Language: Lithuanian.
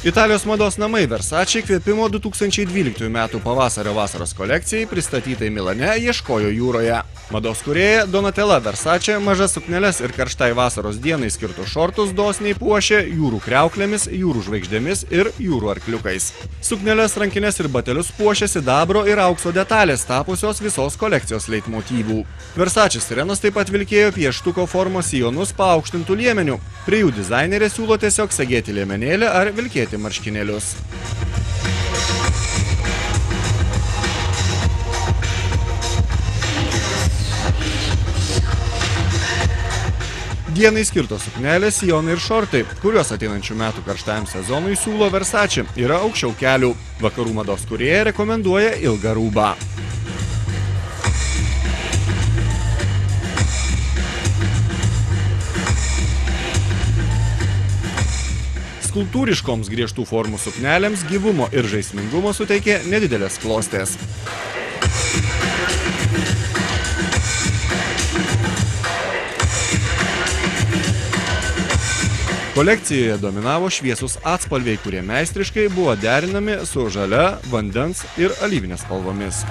Italijos mados namai Versace įkvėpimo 2012 metų pavasario-vasaros kolekcijai pristatytai Milane ieškojo jūroje. Mados kūrėja Donatella Versace mažas sukneles ir karštai vasaros dienai skirtus šortus dosniai puošė jūrų kriauklėmis, jūrų žvaigždėmis ir jūrų arkliukais. Sukneles, rankines ir batelius puošė sidabro ir aukso detalės, tapusios visos kolekcijos leitmotyvų. Versace sirenos taip pat vilkėjo pieštuko formos sijonus paaukštintų liemenių. Prie jų dizainerė siūlo tiesiog segėti liemenėlę ar vilkėti marškinėlius. Dienai skirtos suknelės, sijonai ir šortai, kuriuos ateinančių metų karštajam sezonui siūlo Versace, yra aukščiau kelių. Vakarų mados kūrėja rekomenduoja ilgą rūbą. Skulptūriškoms griežtų formų suknelėms gyvumo ir žaismingumo suteikė nedidelės klostės. Kolekcijoje dominavo šviesūs atspalviai, kurie meistriškai buvo derinami su žalia, vandens ir alyvinės spalvomis.